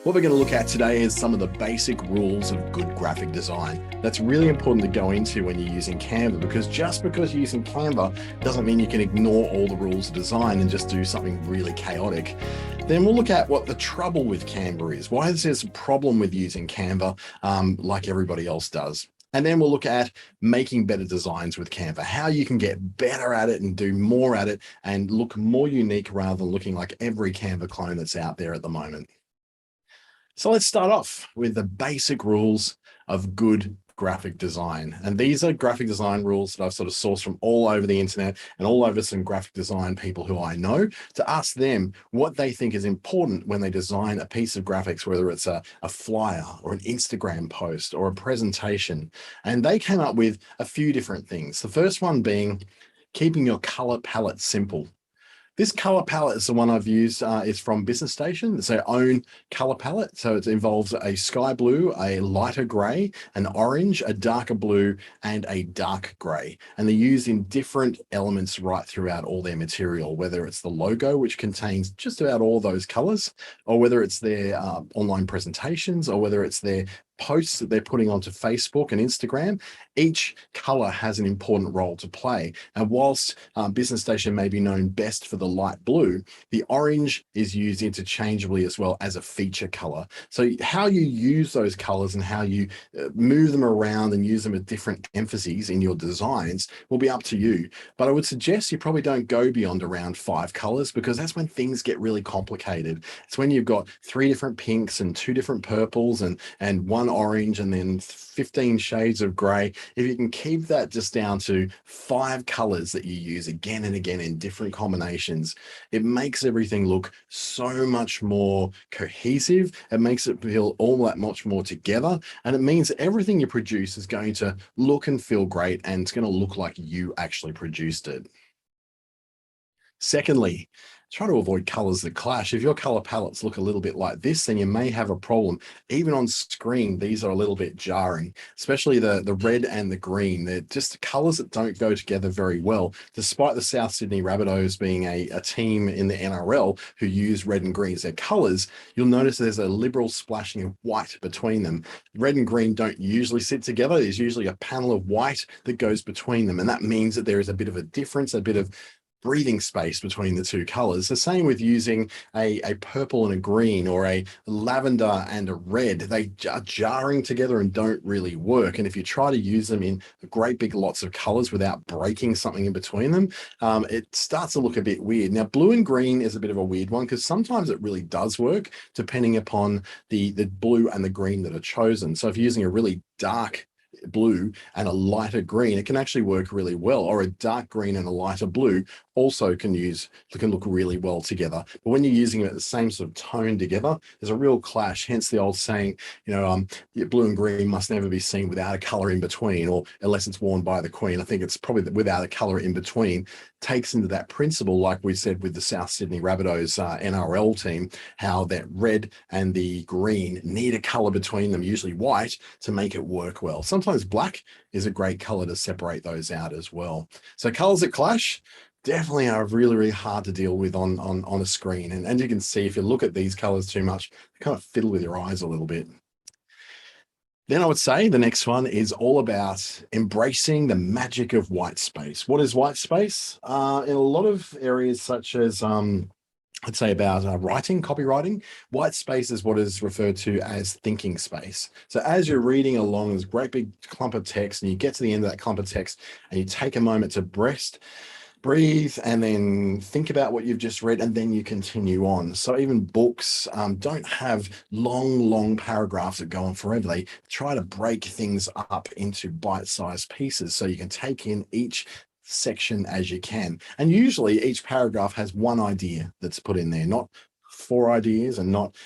What we're going to look at today is some of the basic rules of good graphic design. That's really important to go into when you're using Canva, because just because you're using Canva doesn't mean you can ignore all the rules of design and just do something really chaotic. Then we'll look at what the trouble with Canva is, why there's a problem with using Canva like everybody else does. And then we'll look at making better designs with Canva, how you can get better at it and do more at it and look more unique rather than looking like every Canva clone that's out there at the moment. So let's start off with the basic rules of good graphic design. And these are graphic design rules that I've sort of sourced from all over the internet and all over some graphic design people who I know to ask them what they think is important when they design a piece of graphics, whether it's a flyer or an Instagram post or a presentation. And they came up with a few different things. The first one being keeping your color palette simple. This color palette is the one I've used. It's from Business Station. It's their own color palette. So it involves a sky blue, a lighter gray, an orange, a darker blue, and a dark gray. And they're used in different elements right throughout all their material, whether it's the logo, which contains just about all those colors, or whether it's their online presentations, or whether it's their posts that they're putting onto Facebook and Instagram. Each color has an important role to play. And whilst Business Station may be known best for the light blue, the orange is used interchangeably as well as a feature color. So how you use those colors and how you move them around and use them at different emphases in your designs will be up to you. But I would suggest you probably don't go beyond around 5 colors, because that's when things get really complicated. It's when you've got 3 different pinks and 2 different purples and one orange and then 15 shades of gray. If you can keep that just down to 5 colors that you use again and again in different combinations, it makes everything look so much more cohesive. It makes it feel all that much more together. And it means that everything you produce is going to look and feel great, and it's going to look like you actually produced it. Secondly, try to avoid colors that clash. If your color palettes look a little bit like this, then you may have a problem. Even on screen, these are a little bit jarring, especially the red and the green. They're just colors that don't go together very well, despite the South Sydney Rabbitohs being a team in the NRL who use red and green as their colors. You'll notice there's a liberal splashing of white between them. Red and green don't usually sit together. There's usually a panel of white that goes between them. And that means that there is a bit of a difference, a bit of breathing space between the 2 colors. The same with using a purple and a green, or a lavender and a red. They are jarring together and don't really work. And if you try to use them in great big lots of colors without breaking something in between them, it starts to look a bit weird. Now, blue and green is a bit of a weird one, because sometimes it really does work depending upon the blue and the green that are chosen. So if you're using a really dark blue and a lighter green, it can actually work really well. Or a dark green and a lighter blue also can look really well together. But when you're using them at the same sort of tone together, there's a real clash. Hence the old saying, blue and green must never be seen without a color in between, or unless it's worn by the Queen. I think it's probably without a color in between takes into that principle, like we said with the South Sydney Rabbitohs NRL team, how that red and the green need a color between them, usually white, to make it work well. Sometimes black is a great color to separate those out as well. So colors that clash definitely are really, really hard to deal with on a screen. And as you can see, if you look at these colors too much, they kind of fiddle with your eyes a little bit. Then I would say the next one is all about embracing the magic of white space. What is white space? In a lot of areas, such as I'd say about writing, copywriting, white space is what is referred to as thinking space. So as you're reading along this great big clump of text, and you get to the end of that clump of text, and you take a moment to breathe, and then think about what you've just read, and then you continue on. So even books don't have long paragraphs that go on forever. They try to break things up into bite-sized pieces so you can take in each section as you can. And usually each paragraph has one idea that's put in there, not 4 ideas, and not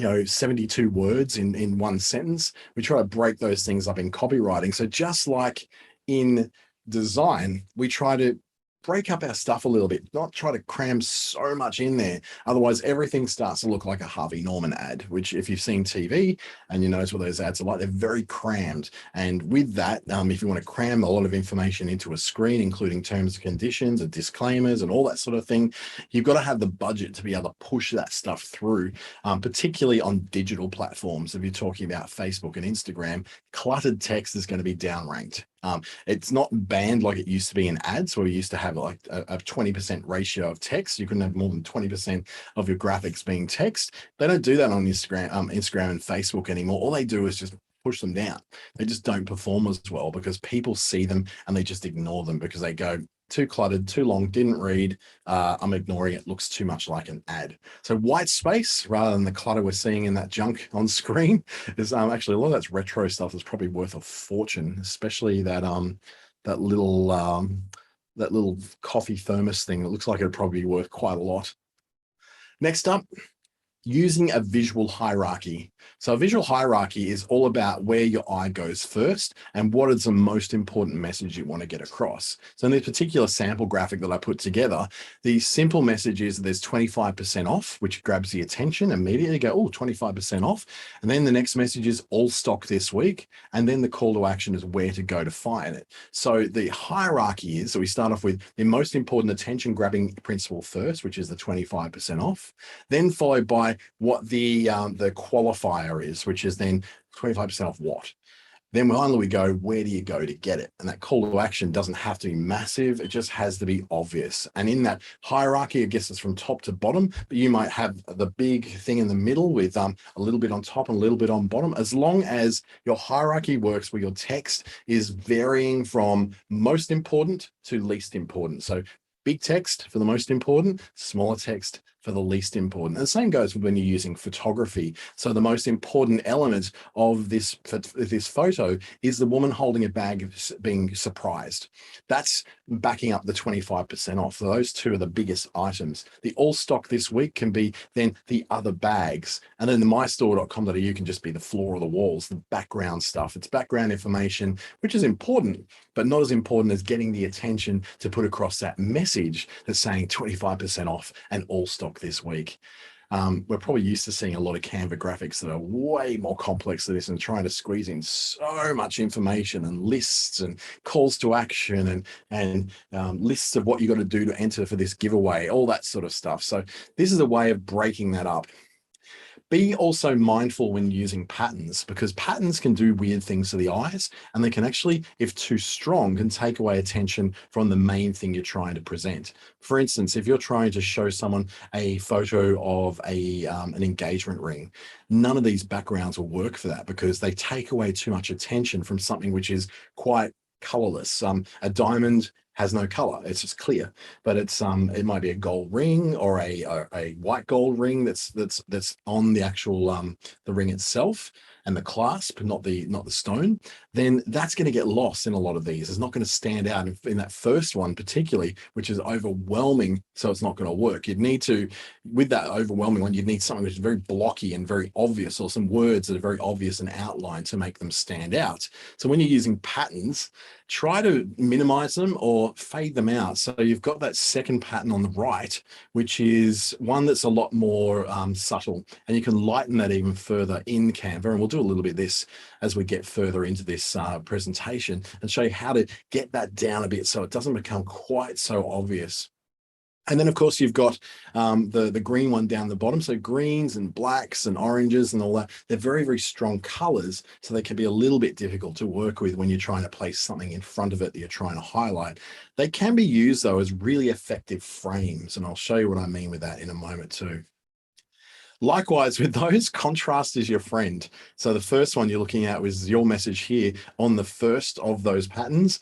72 words in one sentence. We try to break those things up in copywriting. So just like in design, we try to break up our stuff a little bit, not try to cram so much in there. Otherwise, everything starts to look like a Harvey Norman ad, which if you've seen TV and you notice what those ads are like, they're very crammed. And with that, if you want to cram a lot of information into a screen, including terms and conditions and disclaimers and all that sort of thing, you've got to have the budget to be able to push that stuff through, particularly on digital platforms. If you're talking about Facebook and Instagram, cluttered text is going to be downranked. It's not banned like it used to be in ads, where we used to have like a 20% ratio of text. You couldn't have more than 20% of your graphics being text. They don't do that on Instagram and Facebook anymore. All they do is just push them down. They just don't perform as well because people see them and they just ignore them because they go, too cluttered, too long, didn't read, I'm ignoring it, looks too much like an ad. So white space rather than the clutter we're seeing in that junk on screen is actually a lot of that's retro stuff that's probably worth a fortune, especially that that little coffee thermos thing. It looks like it'd probably be worth quite a lot. Next up, using a visual hierarchy. So a visual hierarchy is all about where your eye goes first and what is the most important message you want to get across. So in this particular sample graphic that I put together, the simple message is there's 25% off, which grabs the attention immediately. Go, oh, 25% off. And then the next message is all stock this week. And then the call to action is where to go to find it. So the hierarchy is, so we start off with the most important attention grabbing principle first, which is the 25% off, then followed by what the qualifier is, which is then 25% off what. Then finally we go, where do you go to get it? And that call to action doesn't have to be massive. It just has to be obvious. And in that hierarchy, I guess it's from top to bottom, but you might have the big thing in the middle with a little bit on top and a little bit on bottom. As long as your hierarchy works where your text is varying from most important to least important. So big text for the most important, smaller text for the least important. And the same goes when you're using photography. So the most important element of this photo is the woman holding a bag being surprised. That's backing up the 25% off. So those two are the biggest items. The all stock this week can be then the other bags. And then the mystore.com.au can just be the floor or the walls, the background stuff. It's background information, which is important, but not as important as getting the attention to put across that message that's saying 25% off and all stock this week. We're probably used to seeing a lot of Canva graphics that are way more complex than this and trying to squeeze in so much information and lists and calls to action and lists of what you got to do to enter for this giveaway, all that sort of stuff. So this is a way of breaking that up. Be also mindful when using patterns, because patterns can do weird things to the eyes, and they can actually, if too strong, can take away attention from the main thing you're trying to present. For instance, if you're trying to show someone a photo of an engagement ring, none of these backgrounds will work for that because they take away too much attention from something which is quite colorless. A diamond has no color, it's just clear, but it's it might be a gold ring or a white gold ring that's on the actual the ring itself and the clasp, not the stone. Then that's going to get lost in a lot of these. It's not going to stand out in that first one particularly, which is overwhelming, so it's not going to work. You'd need to, with that overwhelming one, you'd need something which is very blocky and very obvious, or some words that are very obvious and outlined to make them stand out. So when you're using patterns, try to minimize them or fade them out. So you've got that second pattern on the right, which is one that's a lot more subtle, and you can lighten that even further in Canva. And we'll do a little bit of this as we get further into this presentation and show you how to get that down a bit so it doesn't become quite so obvious. And then, of course, you've got the green one down the bottom. So greens and blacks and oranges and all that, they're very, very strong colors. So they can be a little bit difficult to work with when you're trying to place something in front of it that you're trying to highlight. They can be used, though, as really effective frames. And I'll show you what I mean with that in a moment, too. Likewise, with those, contrast is your friend. So the first one you're looking at was your message here on the first of those patterns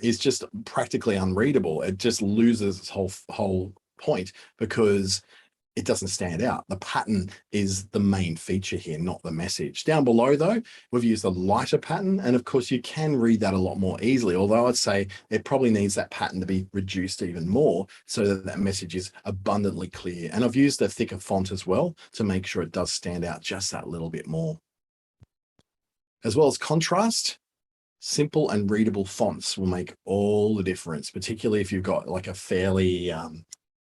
is just practically unreadable. It just loses its whole point because it doesn't stand out. The pattern is the main feature here, not the message. Down below, though, we've used a lighter pattern, and of course you can read that a lot more easily, although I'd say it probably needs that pattern to be reduced even more so that that message is abundantly clear. And I've used a thicker font as well to make sure it does stand out just that little bit more. As well as contrast, Simple and readable fonts will make all the difference, particularly if you've got like a fairly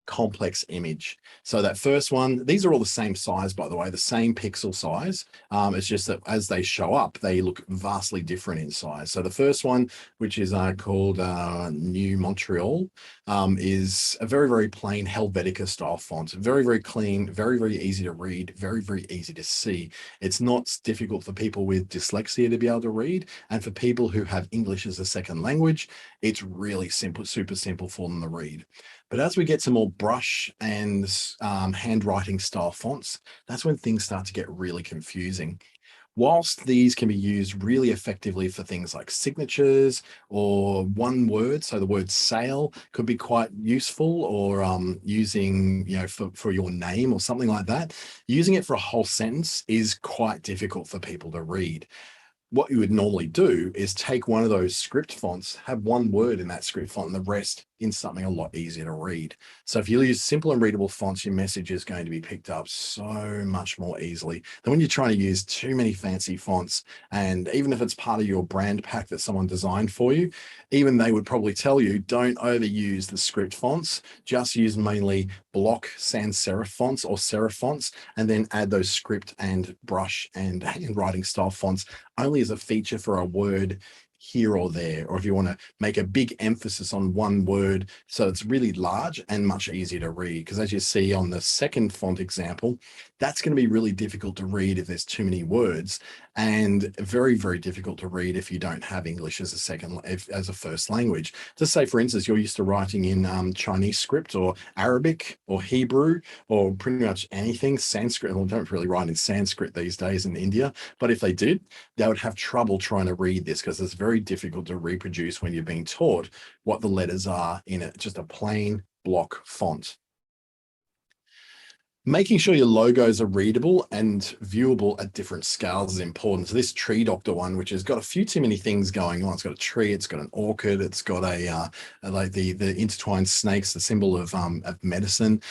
complex image. So that first one, these are all the same size, by the way, the same pixel size. It's just that as they show up, they look vastly different in size. So the first one, which is called New Montreal, is a very, very plain Helvetica style font. Very, very clean, very, very easy to read, very, very easy to see. It's not difficult for people with dyslexia to be able to read. And for people who have English as a second language, it's really simple, super simple for them to read. But as we get to more brush and handwriting style fonts, that's when things start to get really confusing. Whilst these can be used really effectively for things like signatures or one word, so the word sale could be quite useful, or using, for your name or something like that, using it for a whole sentence is quite difficult for people to read. What you would normally do is take one of those script fonts, have one word in that script font, and the rest in something a lot easier to read. So if you use simple and readable fonts, your message is going to be picked up so much more easily than when you're trying to use too many fancy fonts. And even if it's part of your brand pack that someone designed for you, even they would probably tell you, don't overuse the script fonts, just use mainly block sans serif fonts or serif fonts, and then add those script and brush and handwriting style fonts only as a feature for a word here or there, or if you want to make a big emphasis on one word so it's really large and much easier to read. Because as you see on the second font example, that's going to be really difficult to read if there's too many words, and very, very difficult to read if you don't have English as a first language. Just say, for instance, you're used to writing in Chinese script or Arabic or Hebrew or pretty much anything, Sanskrit. Well, don't really write in Sanskrit these days in India, but if they did, they would have trouble trying to read this because it's very difficult to reproduce when you're being taught what the letters are in just a plain block font. Making sure your logos are readable and viewable at different scales is important. So this tree doctor one, which has got a few too many things going on. It's got a tree, it's got an orchid, it's got like the intertwined snakes, the symbol of medicine.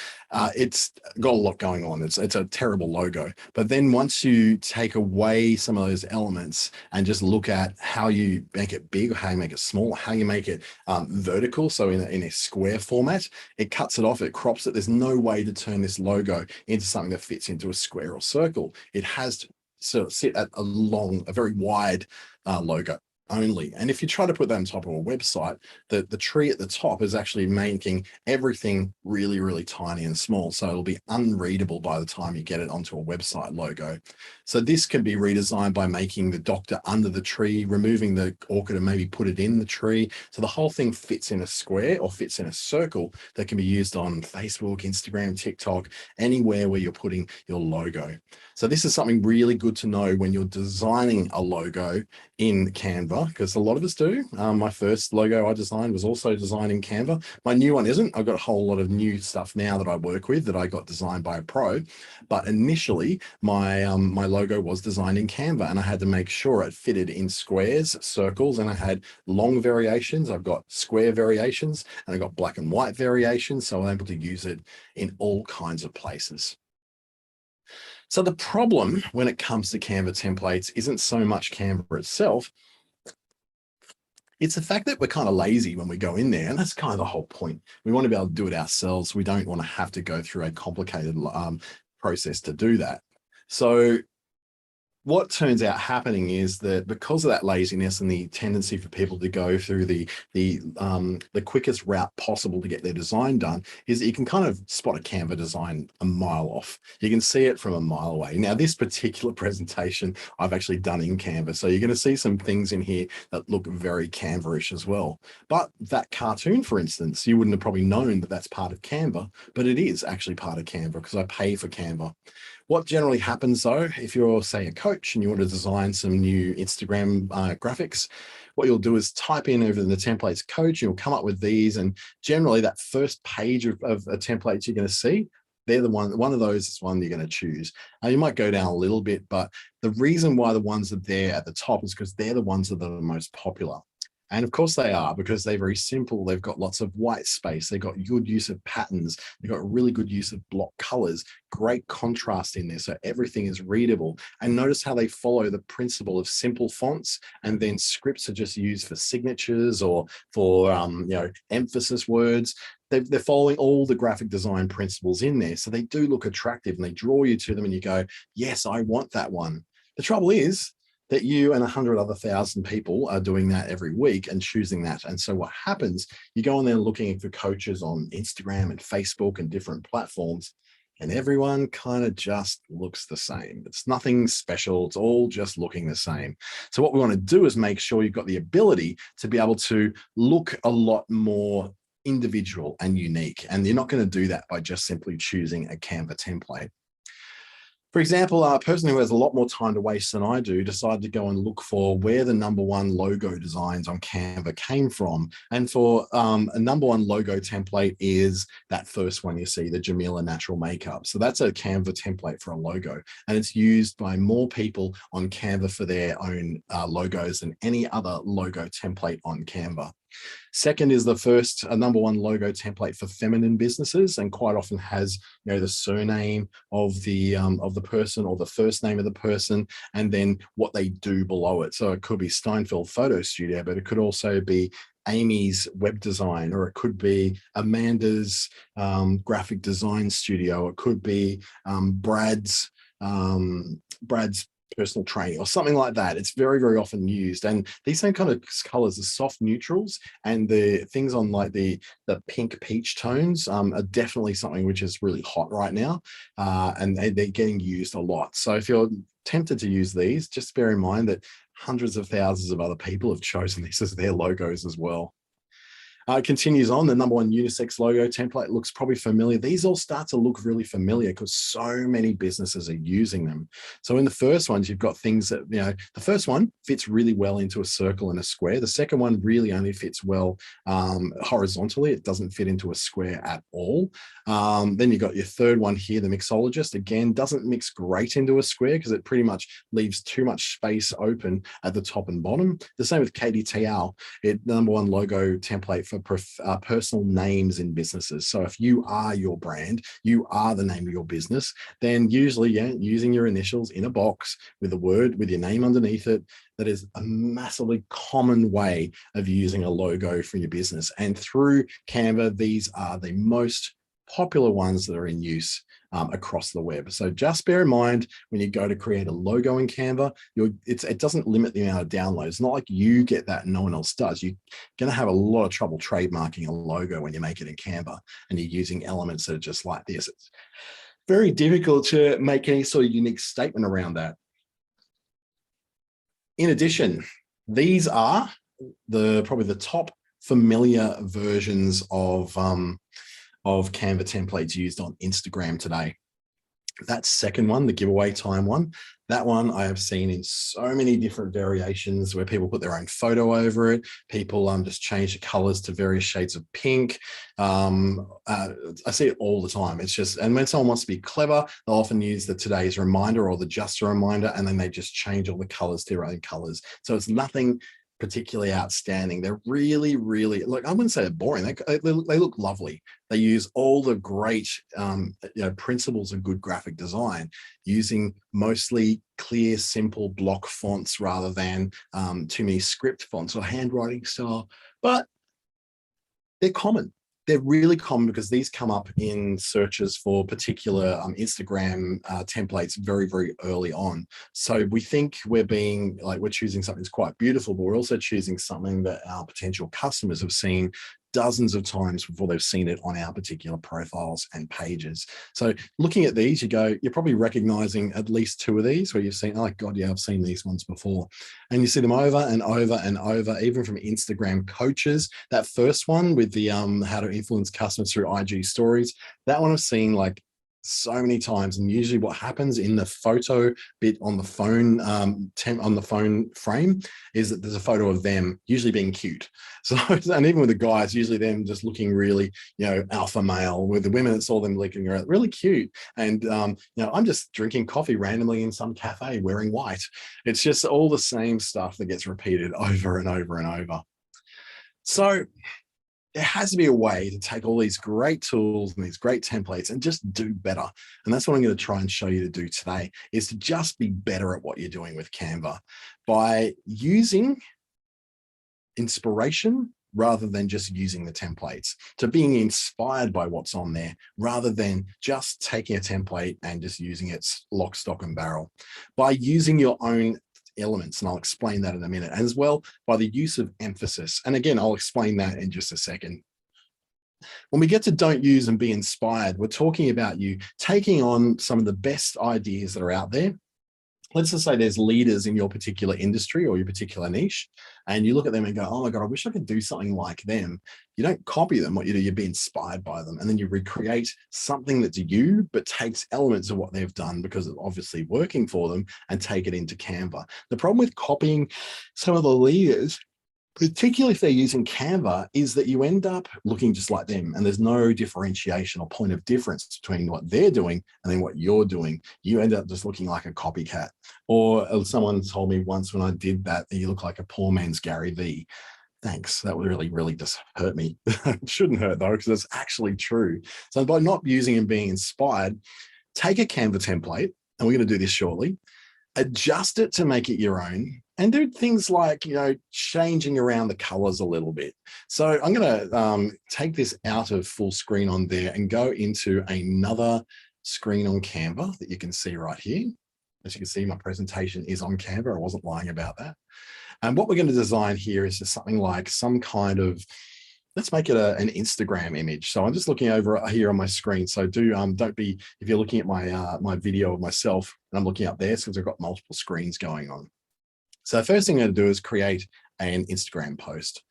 It's got a lot going on. It's a terrible logo. But then once you take away some of those elements and just look at how you make it big, or how you make it small, how you make it vertical, so in a square format, it cuts it off, it crops it. There's no way to turn this logo into something that fits into a square or circle. It has to sort of sit at a very wide logo only. And if you try to put that on top of a website, the tree at the top is actually making everything really, really tiny and small. So it'll be unreadable by the time you get it onto a website logo. So this can be redesigned by making the doctor under the tree, removing the orchid and maybe put it in the tree. So the whole thing fits in a square or fits in a circle that can be used on Facebook, Instagram, TikTok, anywhere where you're putting your logo. So this is something really good to know when you're designing a logo in Canva, because a lot of us do. My first logo I designed was also designed in Canva. My new one isn't. I've got a whole lot of new stuff now that I work with that I got designed by a pro. But initially, my logo was designed in Canva, and I had to make sure it fitted in squares, circles, and I had long variations. I've got square variations, and I've got black and white variations, so I'm able to use it in all kinds of places. So the problem when it comes to Canva templates isn't so much Canva itself. It's the fact that we're kind of lazy when we go in there, and that's kind of the whole point. We want to be able to do it ourselves. We don't want to have to go through a complicated process to do that. So what turns out happening is that because of that laziness and the tendency for people to go through the quickest route possible to get their design done, is that you can kind of spot a Canva design a mile off. You can see it from a mile away. Now, this particular presentation I've actually done in Canva, so you're going to see some things in here that look very Canva-ish as well. But that cartoon, for instance, you wouldn't have probably known that that's part of Canva, but it is actually part of Canva because I pay for Canva. What generally happens though, if you're, say, a coach and you want to design some new Instagram graphics, what you'll do is type in over the templates coach, you'll come up with these, and generally that first page of a template you're going to see, they're the one of those is one you're going to choose. You might go down a little bit, but the reason why the ones that are there at the top is because they're the ones that are the most popular. And of course they are, because they're very simple. They've got lots of white space. They've got good use of patterns. They've got really good use of block colors, great contrast in there. So everything is readable. And notice how they follow the principle of simple fonts, and then scripts are just used for signatures or for emphasis words. They're following all the graphic design principles in there. So they do look attractive and they draw you to them and you go, yes, I want that one. The trouble is that you and 100 other thousand people are doing that every week and choosing that. And so what happens, you go on there looking for coaches on Instagram and Facebook and different platforms, and everyone kind of just looks the same. It's nothing special. It's all just looking the same. So what we want to do is make sure you've got the ability to be able to look a lot more individual and unique. And you're not going to do that by just simply choosing a Canva template. For example, a person who has a lot more time to waste than I do decided to go and look for where the #1 logo designs on Canva came from. And for a #1 logo template is that first one you see, the Jamila Natural Makeup. So that's a Canva template for a logo. And it's used by more people on Canva for their own logos than any other logo template on Canva. Second is the first #1 logo template for feminine businesses, and quite often has the surname of the person or the first name of the person, and then what they do below it. So it could be Steinfeld Photo Studio, but it could also be Amy's web design, or it could be Amanda's graphic design studio. It could be Brad's personal training or something like that. It's very, very often used. And these same kind of colors, the soft neutrals and the things on like the pink peach tones are definitely something which is really hot right now. And they're getting used a lot. So if you're tempted to use these, just bear in mind that hundreds of thousands of other people have chosen these as their logos as well. It continues on. The #1 unisex logo template looks probably familiar. These all start to look really familiar because so many businesses are using them. So in the first ones, you've got things that, the first one fits really well into a circle and a square. The second one really only fits well horizontally. It doesn't fit into a square at all. Then you've got your third one here, the MIXOLOGIST. Again, doesn't mix great into a square because it pretty much leaves too much space open at the top and bottom. The same with KDTL, #1 logo template for personal names in businesses. So if you are your brand, you are the name of your business, then usually, using your initials in a box with a word with your name underneath it, that is a massively common way of using a logo for your business. And through Canva, these are the most popular ones that are in use across the web. So just bear in mind when you go to create a logo in Canva, it doesn't limit the amount of downloads. It's not like you get that and no one else does. You're going to have a lot of trouble trademarking a logo when you make it in Canva and you're using elements that are just like this. It's very difficult to make any sort of unique statement around that. In addition, these are probably the top familiar versions of Canva templates used on Instagram today. That second one, the giveaway time one, that one I have seen in so many different variations where people put their own photo over it. People just change the colors to various shades of pink. I see it all the time. It's just, and when someone wants to be clever, they'll often use the today's reminder or the just a reminder, and then they just change all the colors to their own colors. So it's nothing particularly outstanding. They're really, really, look, I wouldn't say they're boring. They look lovely. They use all the great principles of good graphic design, using mostly clear, simple block fonts rather than too many script fonts or handwriting style. But they're common. They're really common because these come up in searches for particular Instagram templates very, very early on. So we think we're choosing something that's quite beautiful, but we're also choosing something that our potential customers have seen dozens of times before they've seen it on our particular profiles and pages. So looking at these, you're probably recognizing at least two of these where you've seen, oh God, yeah, I've seen these ones before. And you see them over and over and over, even from Instagram coaches. That first one with the how to influence customers through IG stories, that one I've seen like so many times. And usually what happens in the photo bit on the phone on the phone frame is that there's a photo of them usually being cute. So, and even with the guys, usually them just looking really, alpha male. With the women, it's all them looking really cute. And I'm just drinking coffee randomly in some cafe wearing white. It's just all the same stuff that gets repeated over and over and over. So there has to be a way to take all these great tools and these great templates and just do better. And that's what I'm going to try and show you to do today, is to just be better at what you're doing with Canva by using inspiration rather than just using the templates, to being inspired by what's on there rather than just taking a template and just using it lock, stock and barrel, by using your own elements. And I'll explain that in a minute, as well by the use of emphasis. And again, I'll explain that in just a second. When we get to don't use and be inspired, we're talking about you taking on some of the best ideas that are out there. Let's just say there's leaders in your particular industry or your particular niche, and you look at them and go, oh my God, I wish I could do something like them. You don't copy them. What you do, you be inspired by them. And then you recreate something that's you, but takes elements of what they've done because it's obviously working for them, and take it into Canva. The problem with copying some of the leaders, particularly if they're using Canva, is that you end up looking just like them, and there's no differentiation or point of difference between what they're doing and then what you're doing. You end up just looking like a copycat. Or someone told me once when I did that you look like a poor man's Gary V. Thanks. That really, really just hurt me. It shouldn't hurt though, because it's actually true. So by not using and being inspired, take a Canva template, and we're going to do this shortly, adjust it to make it your own, and do things like, changing around the colors a little bit. So I'm going to take this out of full screen on there and go into another screen on Canva that you can see right here. As you can see, my presentation is on Canva. I wasn't lying about that. And what we're going to design here is just something like some kind of, let's make it an Instagram image. So I'm just looking over here on my screen. So don't be, if you're looking at my my video of myself and I'm looking up there, because I've got multiple screens going on. So the first thing I'm going to do is create an Instagram post.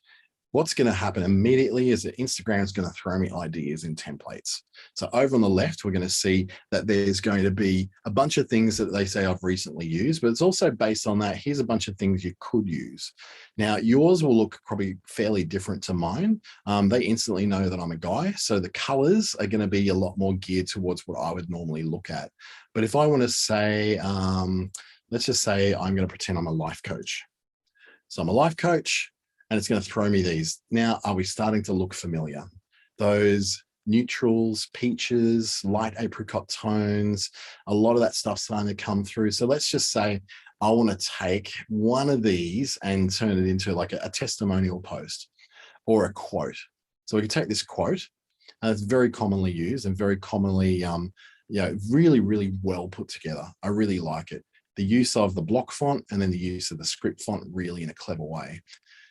What's going to happen immediately is that Instagram is going to throw me ideas in templates. So over on the left, we're going to see that there's going to be a bunch of things that they say I've recently used, but it's also based on that. Here's a bunch of things you could use. Now, yours will look probably fairly different to mine. They instantly know that I'm a guy. So the colors are going to be a lot more geared towards what I would normally look at. But if I want to say, let's just say I'm going to pretend I'm a life coach. So I'm a life coach, and it's going to throw me these. Now, are we starting to look familiar? Those neutrals, peaches, light apricot tones, a lot of that stuff's starting to come through. So let's just say I want to take one of these and turn it into like a testimonial post or a quote. So we can take this quote, and it's very commonly used and very commonly, really, really well put together. I really like it. The use of the block font and then the use of the script font really in a clever way.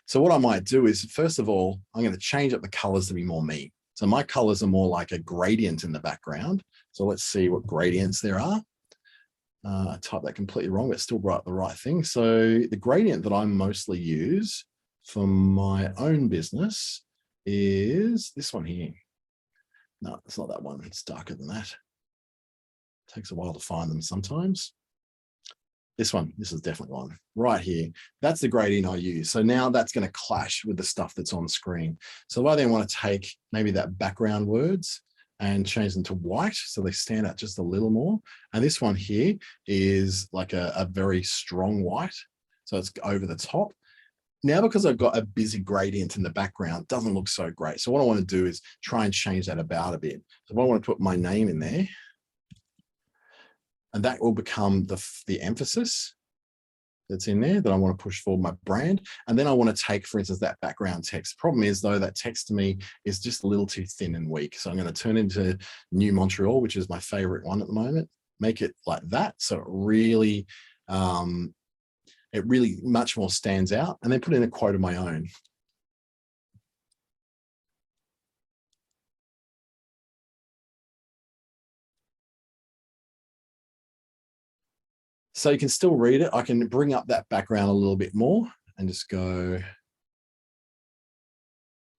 So what I might do is, first of all, I'm going to change up the colors to be more me. So my colors are more like a gradient in the background. So let's see what gradients there are. I typed that completely wrong, but still write the right thing. So the gradient that I mostly use for my own business is this one here. No, it's not that one. It's darker than that. It takes a while to find them sometimes. This one, this is definitely one right here. That's the gradient I use. So now that's going to clash with the stuff that's on screen. So I then want to take maybe that background words and change them to white so they stand out just a little more. And this one here is like a very strong white. So it's over the top. Now, because I've got a busy gradient in the background, it doesn't look so great. So what I want to do is try and change that about a bit. So I want to put my name in there, and that will become the emphasis that's in there that I want to push forward my brand. And then I want to take, for instance, that background text. Problem is, though, that text to me is just a little too thin and weak. So I'm going to turn into New Montreal, which is my favorite one at the moment, make it like that. So it really much more stands out, and then put in a quote of my own. So you can still read it. I can bring up that background a little bit more and just go.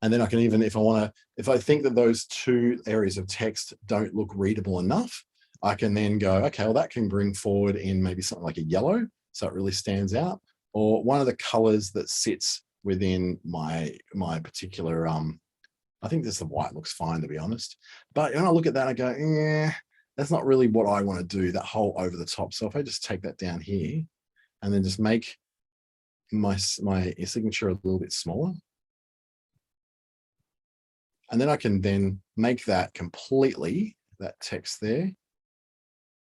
And then I can even, if I think that those two areas of text don't look readable enough, I can then go, okay, well, that can bring forward in maybe something like a yellow, so it really stands out, or one of the colors that sits within my particular, I think this the white looks fine, to be honest. But when I look at that, I go, yeah, that's not really what I want to do, that whole over the top. So if I just take that down here and then just make my signature a little bit smaller. And then I can then make that completely, that text there,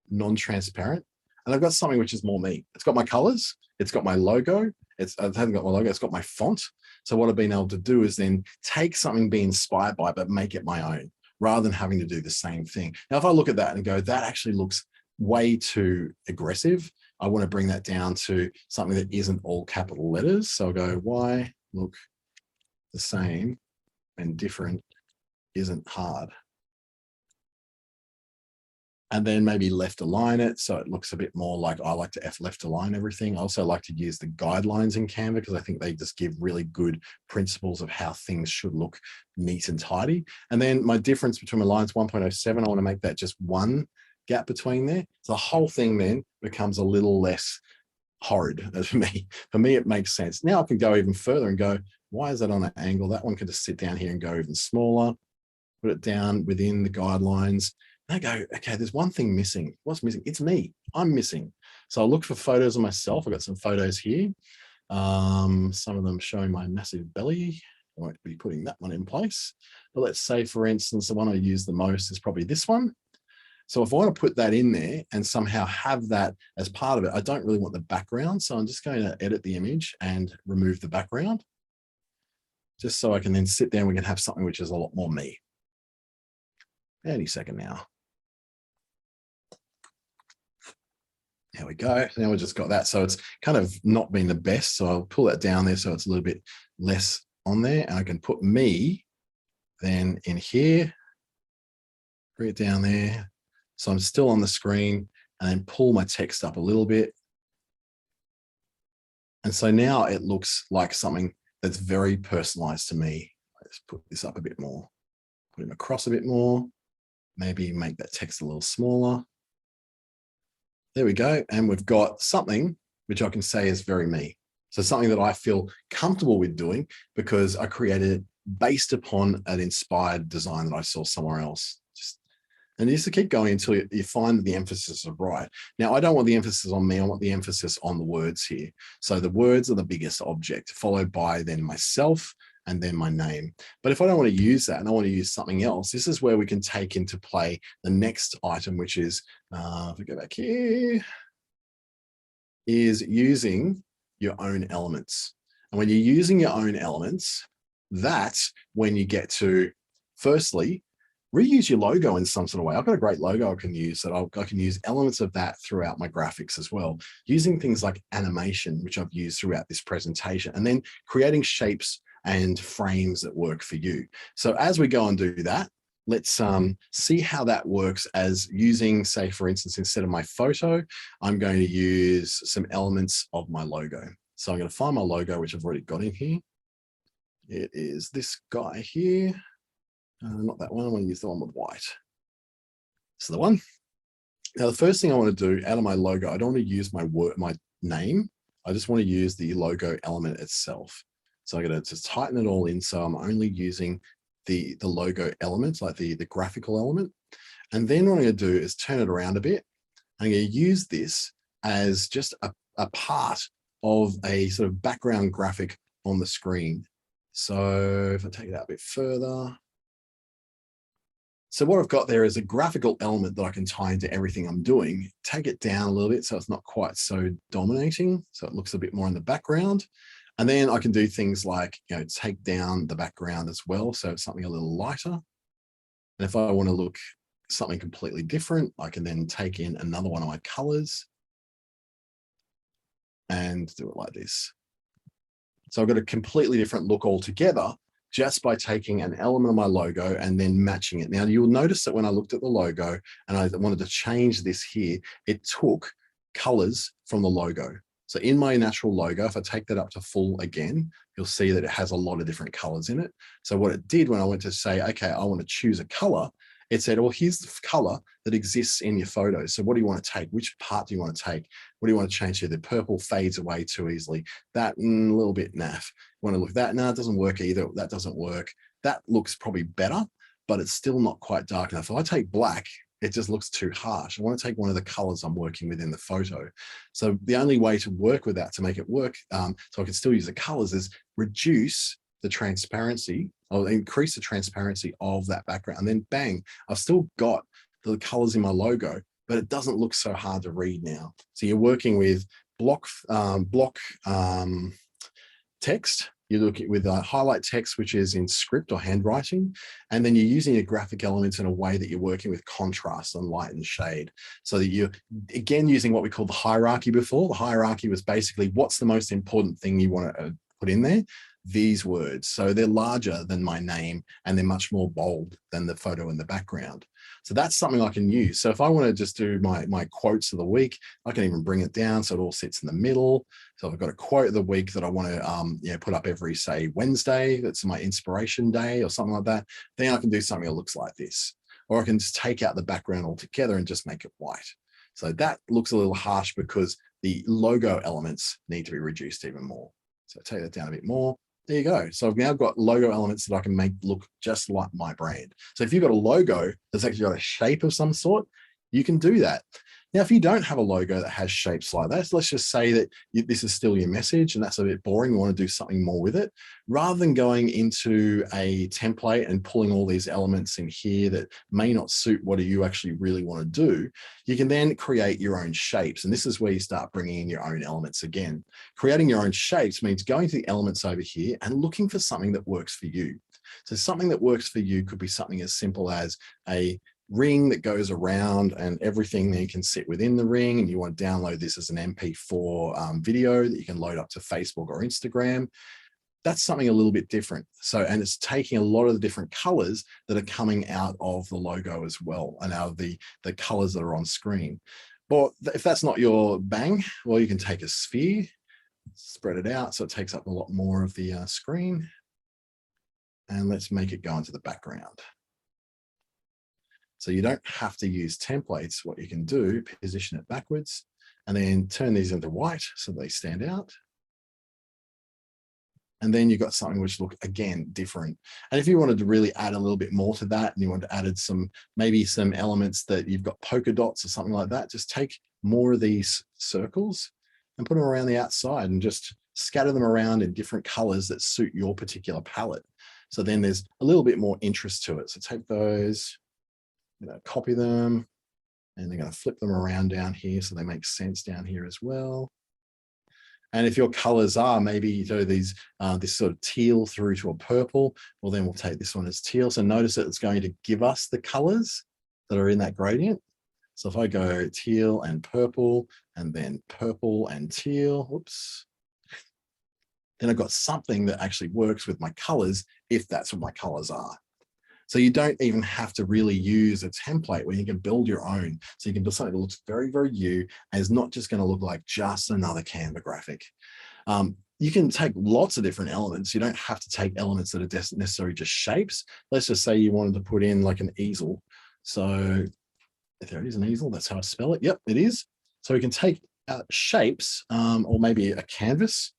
non-transparent. And I've got something which is more me. It's got my colors, it's got my logo, it hasn't got my logo, it's got my font. So what I've been able to do is then take something being inspired by, but make it my own, rather than having to do the same thing. Now, if I look at that and go, that actually looks way too aggressive, I want to bring that down to something that isn't all capital letters. So I'll go, why look the same and different isn't hard. And then maybe left align it so it looks a bit more like, I like to left align everything. I also like to use the guidelines in Canva because I think they just give really good principles of how things should look neat and tidy. And then my difference between my lines 1.07, I want to make that just one gap between there. So the whole thing then becomes a little less horrid for me. For me, it makes sense. Now I can go even further and go, why is that on an angle? That one can just sit down here and go even smaller, put it down within the guidelines. And I go, okay, there's one thing missing. What's missing? It's me. I'm missing. So I'll look for photos of myself. I've got some photos here. Some of them showing my massive belly. I won't be putting that one in place. But let's say, for instance, the one I use the most is probably this one. So if I want to put that in there and somehow have that as part of it, I don't really want the background. So I'm just going to edit the image and remove the background, just so I can then sit there and we can have something which is a lot more me. Any second now. There we go. Now we've just got that. So it's kind of not been the best. So I'll pull that down there so it's a little bit less on there. And I can put me then in here, bring it down there. So I'm still on the screen, and then pull my text up a little bit. And so now it looks like something that's very personalized to me. Let's put this up a bit more, put him across a bit more, maybe make that text a little smaller. There we go. And we've got something which I can say is very me. So something that I feel comfortable with doing because I created it based upon an inspired design that I saw somewhere else. And you just keep going until you find that the emphasis is right. Now, I don't want the emphasis on me. I want the emphasis on the words here. So the words are the biggest object, followed by then myself and then my name. But if I don't want to use that and I want to use something else, this is where we can take into play the next item, which is, if we go back here, is using your own elements. And when you're using your own elements, that's when you get to, firstly, reuse your logo in some sort of way. I've got a great logo I can use that I can use elements of that throughout my graphics as well, using things like animation, which I've used throughout this presentation, and then creating shapes and frames that work for you. So as we go and do that, let's see how that works as using, say, for instance, instead of my photo, I'm going to use some elements of my logo. So I'm going to find my logo, which I've already got in here. It is this guy here. Not that one. I want to use the one with white. So the one. Now, the first thing I want to do out of my logo, I don't want to use my name. I just want to use the logo element itself. So I'm going to just tighten it all in. So I'm only using the logo elements, like the graphical element. And then what I'm going to do is turn it around a bit. I'm going to use this as just a part of a sort of background graphic on the screen. So if I take it out a bit further. So what I've got there is a graphical element that I can tie into everything I'm doing, take it down a little bit so it's not quite so dominating. So it looks a bit more in the background. And then I can do things like, take down the background as well. So it's something a little lighter. And if I want to look something completely different, I can then take in another one of my colors and do it like this. So I've got a completely different look altogether just by taking an element of my logo and then matching it. Now, you'll notice that when I looked at the logo and I wanted to change this here, it took colors from the logo. So in my natural logo, if I take that up to full again, you'll see that it has a lot of different colors in it. So what it did when I went to say, okay, I want to choose a color, it said, well, here's the color that exists in your photos. So what do you want to take? Which part do you want to take? What do you want to change here? The purple fades away too easily. That a little bit naff. You want to look at that? No, it doesn't work either. That doesn't work. That looks probably better, but it's still not quite dark enough. If I take black, it just looks too harsh. I want to take one of the colors I'm working with in the photo. So the only way to work with that, to make it work, so I can still use the colors, is reduce the transparency, I'll increase the transparency of that background, and then bang, I've still got the colors in my logo, but it doesn't look so hard to read now. So you're working with block text. You look at with highlight text, which is in script or handwriting, and then you're using your graphic elements in a way that you're working with contrast and light and shade. So that you're, again, using what we call the hierarchy before. The hierarchy was basically what's the most important thing you want to put in there? These words. So they're larger than my name and they're much more bold than the photo in the background. So that's something I can use. So if I want to just do my quotes of the week, I can even bring it down so it all sits in the middle. So I've got a quote of the week that I want to put up every, say, Wednesday. That's my inspiration day or something like that. Then I can do something that looks like this. Or I can just take out the background altogether and just make it white. So that looks a little harsh because the logo elements need to be reduced even more. So take that down a bit more. There you go. So I've now got logo elements that I can make look just like my brand. So if you've got a logo that's actually got a shape of some sort, you can do that. Now, if you don't have a logo that has shapes like that, let's just say that this is still your message and that's a bit boring. You want to do something more with it. Rather than going into a template and pulling all these elements in here that may not suit what you actually really want to do, you can then create your own shapes. And this is where you start bringing in your own elements again. Creating your own shapes means going to the elements over here and looking for something that works for you. So something that works for you could be something as simple as a ring that goes around and everything there can sit within the ring, and you want to download this as an MP4 video that you can load up to Facebook or Instagram. That's something a little bit different. So, and it's taking a lot of the different colors that are coming out of the logo as well, and out of the colors that are on screen. But if that's not your bang, well, you can take a sphere, spread it out so it takes up a lot more of the screen, and let's make it go into the background. So you don't have to use templates. What you can do, position it backwards and then turn these into white so they stand out. And then you've got something which look, again, different. And if you wanted to really add a little bit more to that and you want to add maybe some elements that you've got polka dots or something like that, just take more of these circles and put them around the outside and just scatter them around in different colors that suit your particular palette. So then there's a little bit more interest to it. So take those, copy them, and they're going to flip them around down here so they make sense down here as well. And if your colors are maybe these this sort of teal through to a purple, well, then we'll take this one as teal. So notice that it's going to give us the colors that are in that gradient. So if I go teal and purple, and then purple and teal, whoops, then I've got something that actually works with my colors if that's what my colors are. So you don't even have to really use a template where you can build your own. So you can build something that looks very, very you, and is not just going to look like just another Canva graphic. You can take lots of different elements. You don't have to take elements that are necessarily just shapes. Let's just say you wanted to put in like an easel. So there it is, an easel. That's how I spell it. Yep, it is. So we can take shapes or maybe a canvas.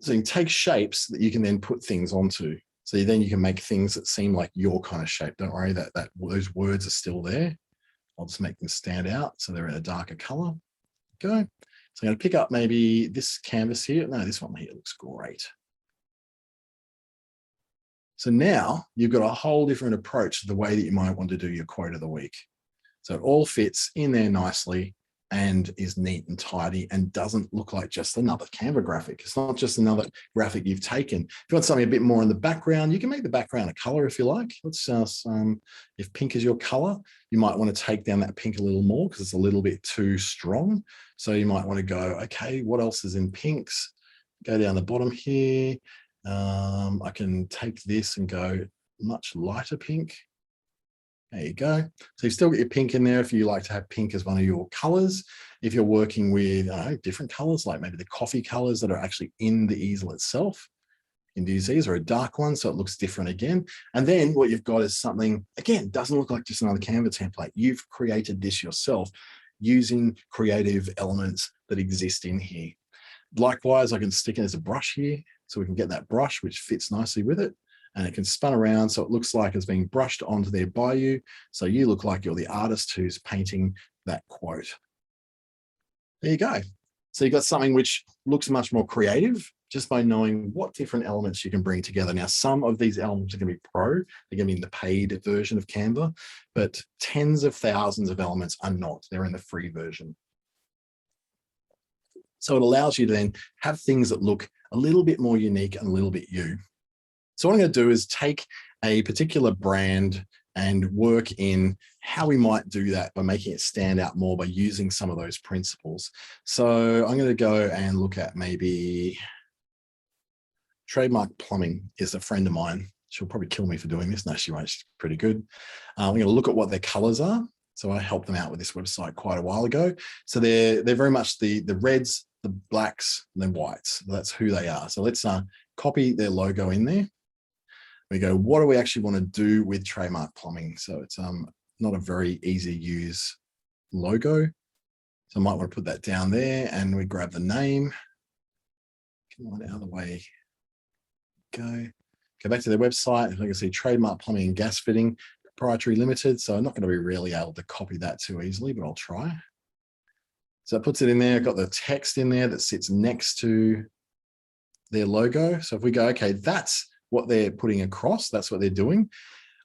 So you can take shapes that you can then put things onto. So then you can make things that seem like your kind of shape. Don't worry that those words are still there. I'll just make them stand out so they're in a darker color. Go. So I'm going to pick up maybe this canvas here. No, this one here looks great. So now you've got a whole different approach to the way that you might want to do your quote of the week. So it all fits in there nicely and is neat and tidy and doesn't look like just another Canva graphic. It's not just another graphic you've taken. If you want something a bit more in the background, you can make the background a color if you like. Let's if pink is your color, you might want to take down that pink a little more because it's a little bit too strong. So you might want to go, okay, what else is in pinks? Go down the bottom here. I can take this and go much lighter pink. There you go. So you've still got your pink in there if you like to have pink as one of your colors. If you're working with different colors, like maybe the coffee colors that are actually in the easel itself, you can use these, or a dark one so it looks different again. And then what you've got is something, again, doesn't look like just another Canva template. You've created this yourself using creative elements that exist in here. Likewise, I can stick it as a brush here so we can get that brush which fits nicely with it. And it can spin around so it looks like it's being brushed onto there by you. So you look like you're the artist who's painting that quote. There you go. So you've got something which looks much more creative just by knowing what different elements you can bring together. Now, some of these elements are going to be pro, they're going to be in the paid version of Canva, but tens of thousands of elements are not. They're in the free version. So it allows you to then have things that look a little bit more unique and a little bit you. So what I'm going to do is take a particular brand and work in how we might do that by making it stand out more by using some of those principles. So I'm going to go and look at maybe Trademark Plumbing is a friend of mine. She'll probably kill me for doing this. No, she won't. She's pretty good. I'm going to look at what their colors are. So I helped them out with this website quite a while ago. So they're very much the reds, the blacks, and then whites. That's who they are. So let's copy their logo in there. We go, what do we actually want to do with Trademark Plumbing? So it's not a very easy to use logo. So I might want to put that down there, and we grab the name. Come on, out of the way. Go back to their website. I can see Trademark Plumbing and Gas Fitting, Proprietary Limited. So I'm not going to be really able to copy that too easily, but I'll try. So it puts it in there. I've got the text in there that sits next to their logo. So if we go, okay, that's what they're putting across, that's what they're doing.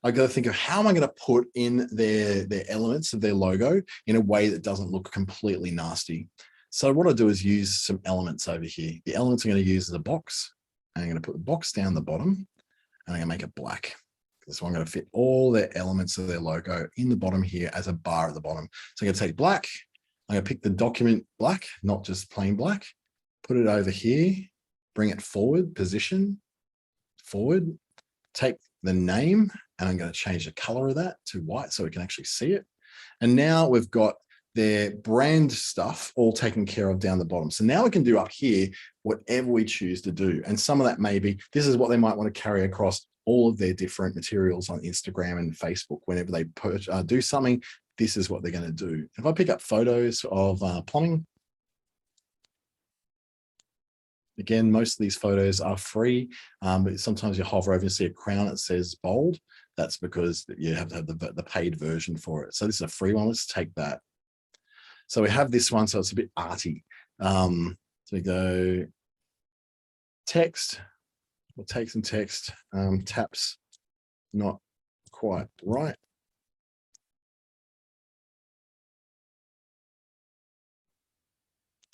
I got to think of how am I going to put in their elements of their logo in a way that doesn't look completely nasty. So what I'll do is use some elements over here. The elements I'm going to use is a box. I'm going to put the box down the bottom, and I'm going to make it black. So I'm going to fit all their elements of their logo in the bottom here as a bar at the bottom. So I'm going to take black. I'm going to pick the document black, not just plain black. Put it over here. Bring it forward, position. Forward, take the name, and I'm going to change the color of that to white so we can actually see it. And now we've got their brand stuff all taken care of down the bottom. So now we can do up here whatever we choose to do. And some of that may be, this is what they might want to carry across all of their different materials on Instagram and Facebook. Whenever they do something, this is what they're going to do. If I pick up photos of plumbing, again, most of these photos are free, but sometimes you hover over and see a crown that says bold. That's because you have to have the paid version for it. So this is a free one. Let's take that. So we have this one, so it's a bit arty. So we go text. We'll take some text. Taps not quite right.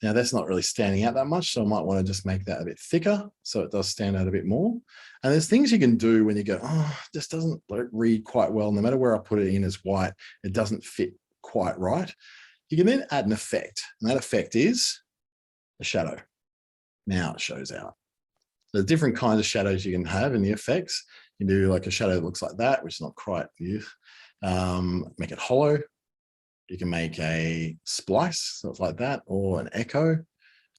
Now that's not really standing out that much, so I might want to just make that a bit thicker so it does stand out a bit more. And there's things you can do when you go, oh, this doesn't read quite well. No matter where I put it in as white, it doesn't fit quite right. You can then add an effect, and that effect is a shadow. Now it shows out. There's different kinds of shadows you can have in the effects. You can do like a shadow that looks like that, which is not quite you. Make it hollow. You can make a splice, so it's like that, or an echo.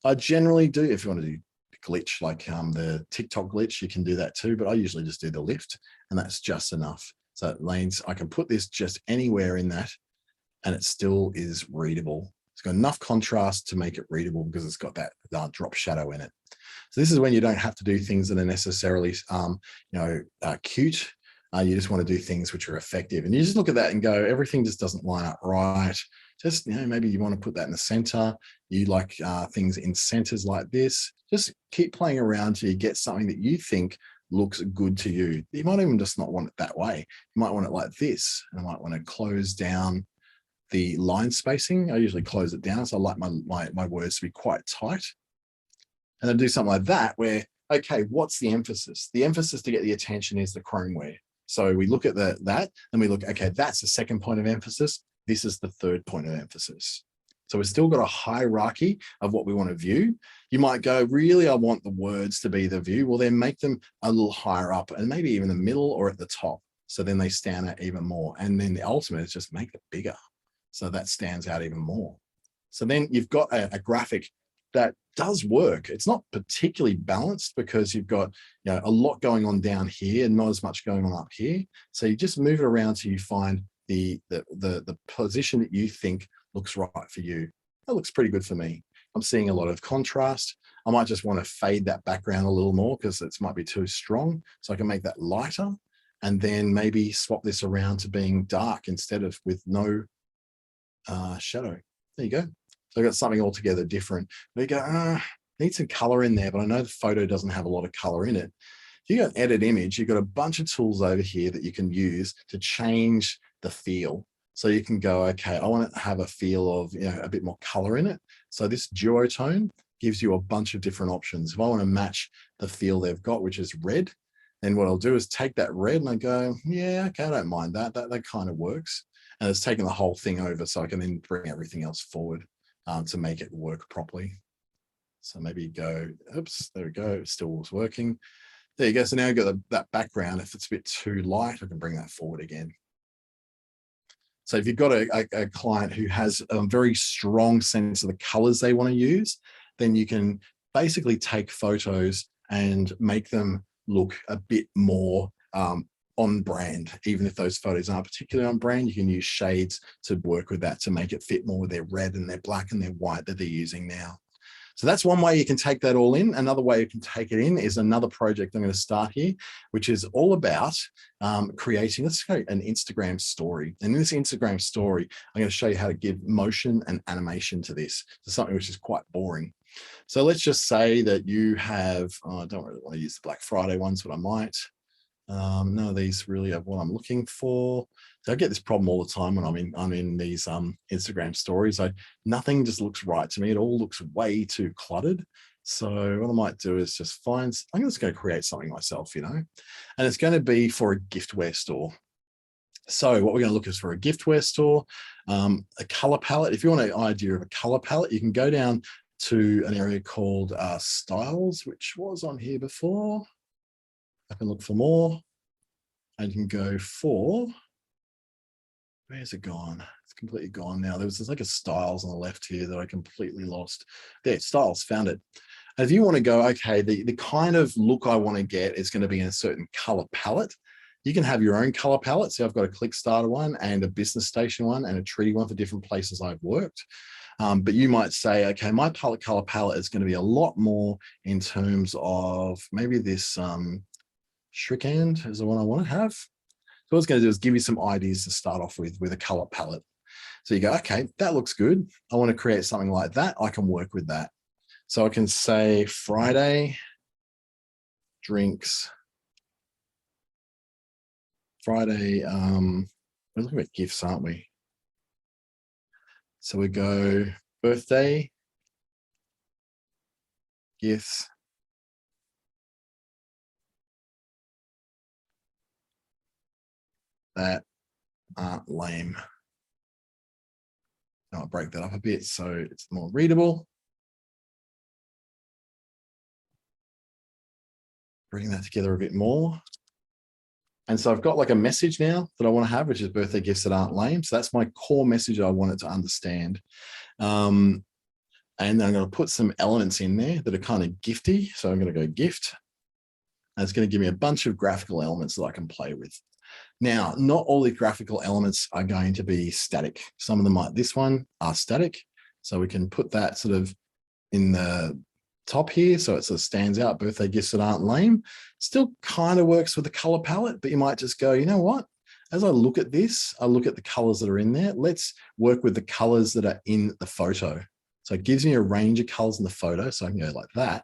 I generally do, if you want to do glitch, like the TikTok glitch, you can do that too, but I usually just do the lift, and that's just enough. So it means I can put this just anywhere in that, and it still is readable. It's got enough contrast to make it readable because it's got that drop shadow in it. So this is when you don't have to do things that are necessarily, cute. You just want to do things which are effective, and you just look at that and go, everything just doesn't line up right. Just, maybe you want to put that in the center. You like things in centers like this. Just keep playing around till you get something that you think looks good to you. You might even just not want it that way. You might want it like this. And I might want to close down the line spacing. I usually close it down, so I like my words to be quite tight. And then do something like that where, okay, what's the emphasis? The emphasis to get the attention is the chromeware. So we look at that and we look, okay, that's the second point of emphasis. This is the third point of emphasis. So we've still got a hierarchy of what we want to view. You might go, really, I want the words to be the view. Well, then make them a little higher up and maybe even the middle or at the top. So then they stand out even more. And then the ultimate is just make it bigger. So that stands out even more. So then you've got a graphic that does work. It's not particularly balanced because you've got a lot going on down here and not as much going on up here. So you just move it around till you find the position that you think looks right for you. That looks pretty good for me. I'm seeing a lot of contrast. I might just want to fade that background a little more because it might be too strong. So I can make that lighter and then maybe swap this around to being dark instead of with no shadow. There you go. So I've got something altogether different. We go, Need some color in there, but I know the photo doesn't have a lot of color in it. If you go edit image, you've got a bunch of tools over here that you can use to change the feel. So you can go, okay, I want to have a feel of, a bit more color in it. So this duotone gives you a bunch of different options. If I want to match the feel they've got, which is red, then what I'll do is take that red and I go, yeah, okay, I don't mind that. That kind of works. And it's taking the whole thing over so I can then bring everything else forward to make it work properly. So maybe go, oops, there we go, it still was working. There you go. So now you've got that background. If it's a bit too light, I can bring that forward again. So if you've got a client who has a very strong sense of the colors they want to use, then you can basically take photos and make them look a bit more on brand. Even if those photos aren't particularly on brand, you can use shades to work with that to make it fit more with their red and their black and their white that they're using now. So that's one way you can take that all in. Another way you can take it in is another project I'm going to start here, which is all about creating, let's say, an Instagram story. And in this Instagram story, I'm going to show you how to give motion and animation to this. So something which is quite boring. So let's just say that you have, I don't really want to use the Black Friday ones, but I might. None of these really are what I'm looking for. So I get this problem all the time when I'm in these Instagram stories. Nothing just looks right to me. It all looks way too cluttered. So what I might do is just I'm just going to create something myself, and it's going to be for a giftware store. So what we're going to look is for a giftware store, a color palette. If you want an idea of a color palette, you can go down to an area called styles, which was on here before. I can look for more. I can go for, where's it gone? It's completely gone now. There's like a styles on the left here that I completely lost. There, styles, found it. And if you want to go, okay, the kind of look I want to get is going to be in a certain color palette. You can have your own color palette. So I've got a Clickstarter one and a Business Station one and a Treaty one for different places I've worked. But you might say, okay, my color palette is going to be a lot more in terms of maybe this Shrikand is the one I want to have. So what it's going to do is give you some ideas to start off with a color palette. So you go, okay, that looks good. I want to create something like that. I can work with that. So I can say Friday drinks. Friday, we're looking at gifts, aren't we? So we go birthday, gifts, that aren't lame. Now I'll break that up a bit so it's more readable. Bring that together a bit more. And so I've got like a message now that I want to have, which is birthday gifts that aren't lame. So that's my core message I want it to understand. And then I'm going to put some elements in there that are kind of gifty. So I'm going to go gift. And it's going to give me a bunch of graphical elements that I can play with. Now, not all the graphical elements are going to be static. Some of them, like this one, are static. So we can put that sort of in the top here, so it sort of stands out, birthday gifts that aren't lame. Still kind of works with the color palette, but you might just go, you know what? As I look at this, I look at the colors that are in there. Let's work with the colors that are in the photo. So it gives me a range of colors in the photo. So I can go like that.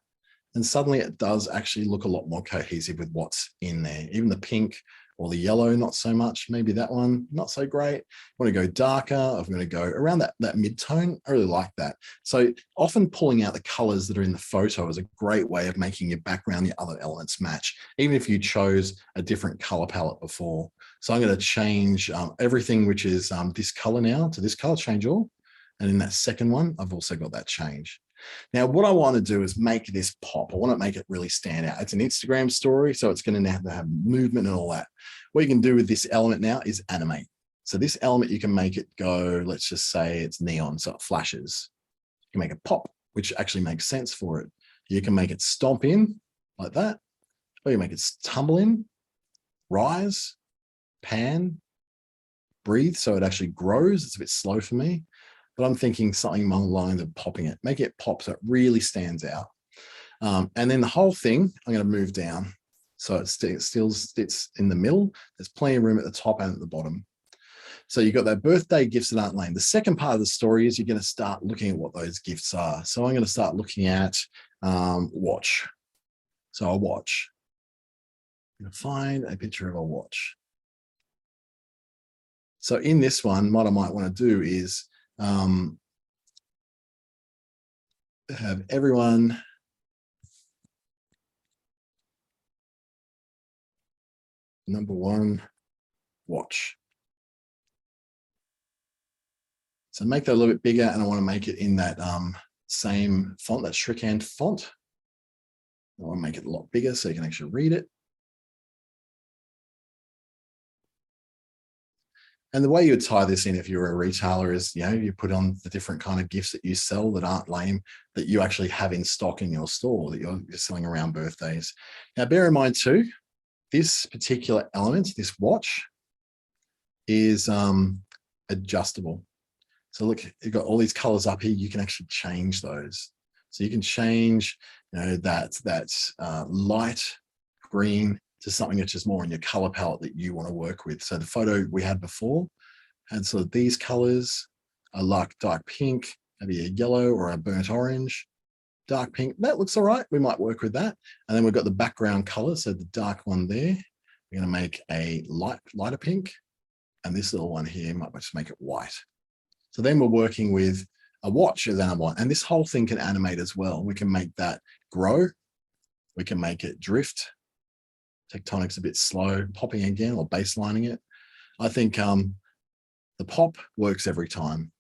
And suddenly it does actually look a lot more cohesive with what's in there. Even the pink or the yellow, not so much. Maybe that one, not so great. I want to go darker. I'm going to go around that mid-tone. I really like that. So often pulling out the colors that are in the photo is a great way of making your background, the other elements match, even if you chose a different color palette before. So I'm going to change everything, which is this color now to this color, change all. And in that second one, I've also got that change. Now, what I want to do is make this pop. I want to make it really stand out. It's an Instagram story, so it's going to have to have movement and all that. What you can do with this element now is animate. So this element, you can make it go, let's just say it's neon, so it flashes. You can make it pop, which actually makes sense for it. You can make it stomp in like that, or you make it tumble in, rise, pan, breathe, so it actually grows. It's a bit slow for me. But I'm thinking something along the lines of popping it, make it pop so it really stands out. And then the whole thing, I'm going to move down. So it still sits in the middle. There's plenty of room at the top and at the bottom. So you've got that birthday gifts that aren't lame. The second part of the story is you're going to start looking at what those gifts are. So I'm going to start looking at watch. So a watch. I'm going to find a picture of a watch. So in this one, what I might want to do is have everyone number one, watch. So make that a little bit bigger, and I want to make it in that same font, that Strikhand font. I want to make it a lot bigger so you can actually read it. And the way you would tie this in if you were a retailer is, you know, you put on the different kind of gifts that you sell that aren't lame, that you actually have in stock in your store, that you're selling around birthdays. Now, bear in mind too, this particular element, this watch, is adjustable. So look, you've got all these colors up here. You can actually change those. So you can change, you know, that light green to something that's just more in your color palette that you want to work with. So the photo we had before, and so these colors are like dark pink, maybe a yellow or a burnt orange, dark pink. That looks all right. We might work with that. And then we've got the background color. So the dark one there, we're going to make a lighter pink. And this little one here might just make it white. So then we're working with a watch as animal, and this whole thing can animate as well. We can make that grow. We can make it drift. Tectonic's a bit slow, popping again or baselining it. I think the pop works every time.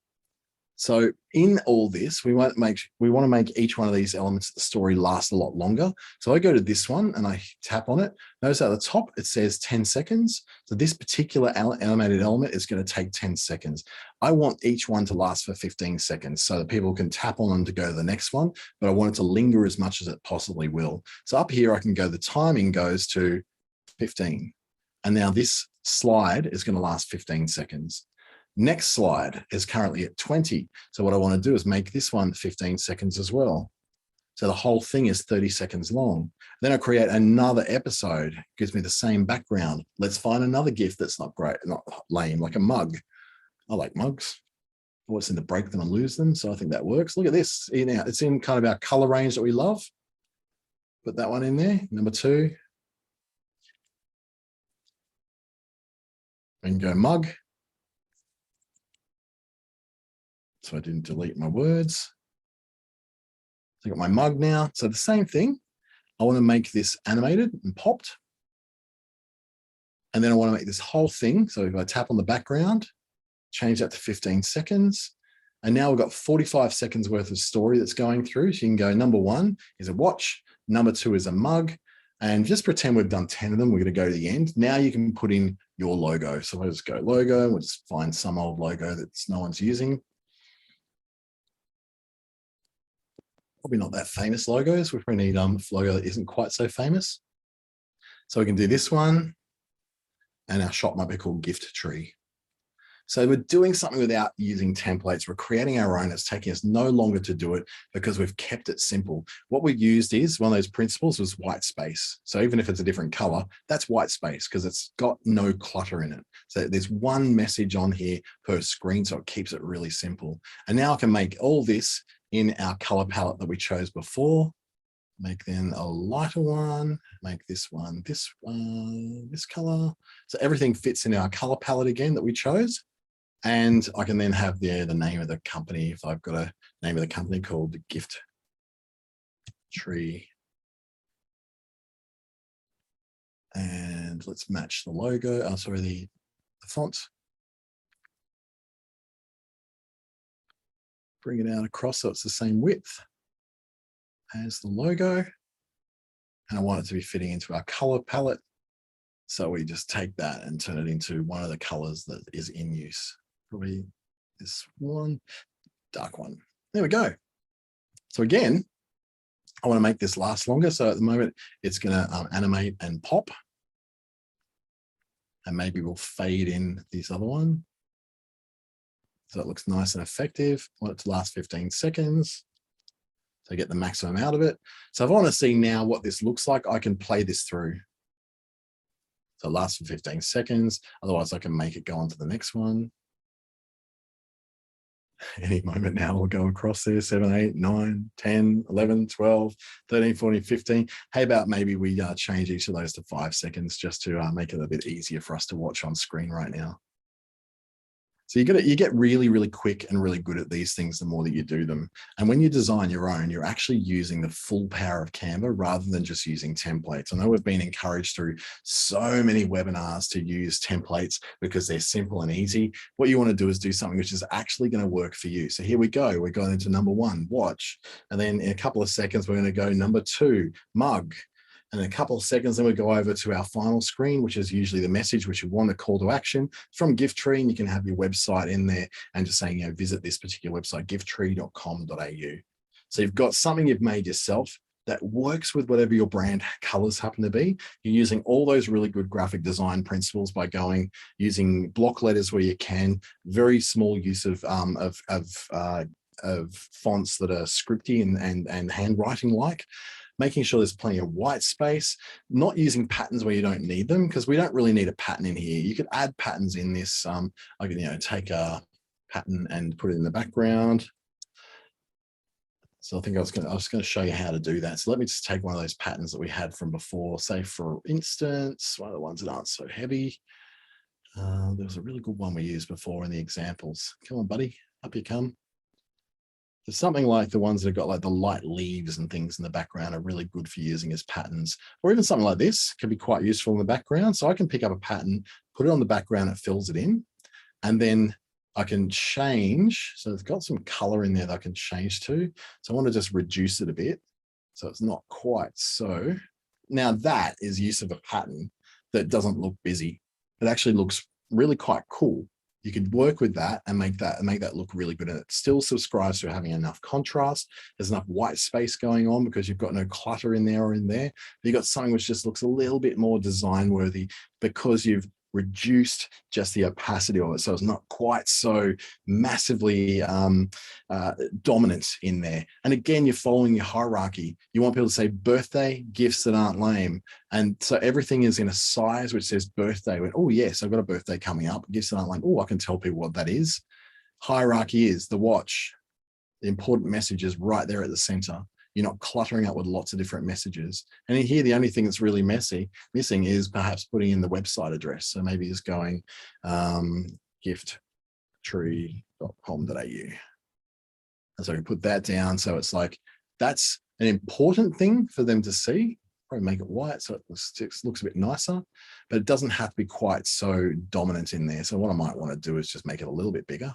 So in all this, we want to make each one of these elements of the story last a lot longer. So I go to this one and I tap on it. Notice at the top, it says 10 seconds. So this particular animated element is going to take 10 seconds. I want each one to last for 15 seconds so that people can tap on them to go to the next one, but I want it to linger as much as it possibly will. So up here, I can go, the timing goes to 15. And now this slide is going to last 15 seconds. Next slide is currently at 20. So what I want to do is make this one 15 seconds as well. So the whole thing is 30 seconds long. Then I create another episode, gives me the same background. Let's find another gift that's not great, not lame, like a mug. I like mugs. I always seem to break them and lose them. So I think that works. Look at this. Now it's in kind of our color range that we love. Put that one in there. Number 2. And go mug. So I didn't delete my words. So I got my mug now. So the same thing. I want to make this animated and popped. And then I want to make this whole thing. So if I tap on the background, change that to 15 seconds. And now we've got 45 seconds worth of story that's going through. So you can go, number 1 is a watch. Number 2 is a mug. And just pretend we've done 10 of them. We're going to go to the end. Now you can put in your logo. So I'll just go logo. We'll just find some old logo that no one's using. Probably not that famous logos. We probably need a logo that isn't quite so famous. So we can do this one. And our shop might be called Gift Tree. So we're doing something without using templates. We're creating our own. It's taking us no longer to do it because we've kept it simple. What we've used is, one of those principles was white space. So even if it's a different color, that's white space because it's got no clutter in it. So there's one message on here per screen, so it keeps it really simple. And now I can make all this in our color palette that we chose before. Make then a lighter one, make this one, this color. So everything fits in our color palette again that we chose. And I can then have the name of the company. If I've got a name of the company called the Gift Tree. And let's match the logo, the font. Bring it out across so it's the same width as the logo. And I want it to be fitting into our color palette. So we just take that and turn it into one of the colors that is in use. Probably this one, dark one. There we go. So again, I want to make this last longer. So at the moment, it's going to animate and pop. And maybe we'll fade in this other one. So it looks nice and effective. I want it to last 15 seconds. So get the maximum out of it. So if I want to see now what this looks like, I can play this through. So it lasts for 15 seconds. Otherwise, I can make it go on to the next one. Any moment now, we'll go across there, 7, 8, 9, 10, 11, 12, 13, 14, 15. How about maybe we change each of those to 5 seconds just to make it a bit easier for us to watch on screen right now. So you get really, really quick and really good at these things the more that you do them. And when you design your own, you're actually using the full power of Canva rather than just using templates. I know we've been encouraged through so many webinars to use templates because they're simple and easy. What you want to do is do something which is actually going to work for you. So here we go. We're going into number 1, watch. And then in a couple of seconds, we're going to go number 2, mug. And in a couple of seconds, then we go over to our final screen, which is usually the message which you want, a call to action from Gifttree, and you can have your website in there and just saying, visit this particular website, gifttree.com.au. So you've got something you've made yourself that works with whatever your brand colors happen to be. You're using all those really good graphic design principles by using block letters where you can, very small use of fonts that are scripty and handwriting like. Making sure there's plenty of white space, not using patterns where you don't need them, because we don't really need a pattern in here. You could add patterns in this. I could, take a pattern and put it in the background. So I think I was going to show you how to do that. So let me just take one of those patterns that we had from before, say for instance, one of the ones that aren't so heavy. There was a really good one we used before in the examples. Come on, buddy, up you come. So something like the ones that have got like the light leaves and things in the background are really good for using as patterns, or even something like this can be quite useful in the background. So I can pick up a pattern, put it on the background, it fills it in, and then I can change. So it's got some color in there that I can change to. So I want to just reduce it a bit so it's not quite so. Now that is use of a pattern that doesn't look busy. It actually looks really quite cool. You could work with that and make that look really good. And it still subscribes to having enough contrast. There's enough white space going on because you've got no clutter in there or in there. But you've got something which just looks a little bit more design worthy because you've reduced just the opacity of it. So it's not quite so massively dominant in there. And again, you're following your hierarchy. You want people to say birthday, gifts that aren't lame. And so everything is in a size which says birthday. Oh yes, I've got a birthday coming up. Gifts that aren't lame. Oh, I can tell people what that is. Hierarchy is the watch. The important message is right there at the center. You're not cluttering up with lots of different messages. And in here, the only thing that's really missing is perhaps putting in the website address. So maybe it's going gifttree.com.au. And so we put that down. So it's like, that's an important thing for them to see. Probably make it white so it looks a bit nicer, but it doesn't have to be quite so dominant in there. So what I might want to do is just make it a little bit bigger.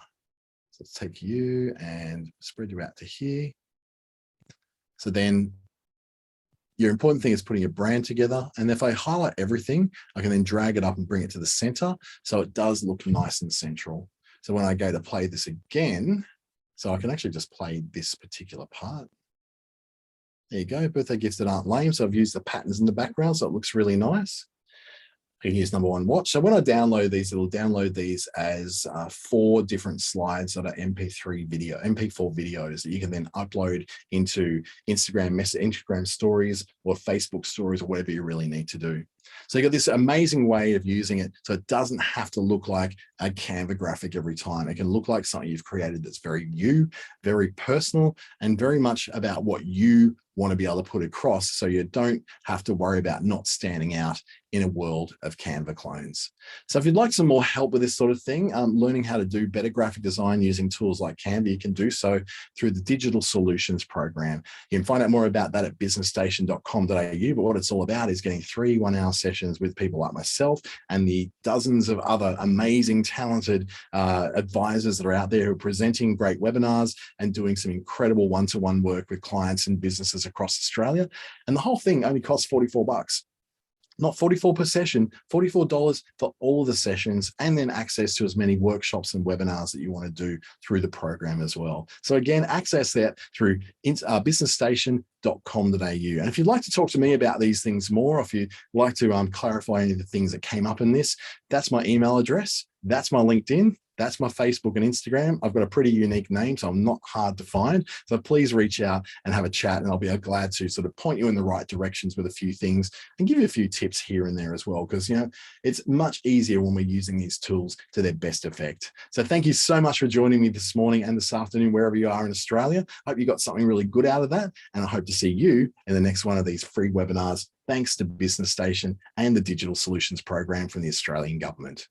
So let's take you and spread you out to here. So then your important thing is putting your brand together. And if I highlight everything, I can then drag it up and bring it to the center. So it does look nice and central. So when I go to play this again, so I can actually just play this particular part. There you go, birthday gifts that aren't lame. So I've used the patterns in the background, so it looks really nice. I can use number 1 watch. So when I download these, it'll download these as 4 different slides that are MP4 videos that you can then upload into Instagram stories or Facebook stories or whatever you really need to do. So you got this amazing way of using it. So it doesn't have to look like a Canva graphic every time. It can look like something you've created that's very you, very personal, and very much about what you want to be able to put across, so you don't have to worry about not standing out in a world of Canva clones. So if you'd like some more help with this sort of thing, learning how to do better graphic design using tools like Canva, you can do so through the Digital Solutions program. You can find out more about that at businessstation.com.au, but what it's all about is getting 3 one-hour sessions with people like myself and the dozens of other amazing, talented advisors that are out there who are presenting great webinars and doing some incredible one-to-one work with clients and businesses across Australia. And the whole thing only costs $44. Not $44 per session, $44 for all of the sessions, and then access to as many workshops and webinars that you want to do through the program as well. So again, access that through businessstation.com.au. And if you'd like to talk to me about these things more, or if you'd like to clarify any of the things that came up in this, that's my email address. That's my LinkedIn. That's my Facebook and Instagram. I've got a pretty unique name, so I'm not hard to find. So please reach out and have a chat, and I'll be glad to sort of point you in the right directions with a few things and give you a few tips here and there as well, because it's much easier when we're using these tools to their best effect. So thank you so much for joining me this morning and this afternoon, wherever you are in Australia. I hope you got something really good out of that, and I hope to see you in the next one of these free webinars, thanks to Business Station and the Digital Solutions Program from the Australian Government.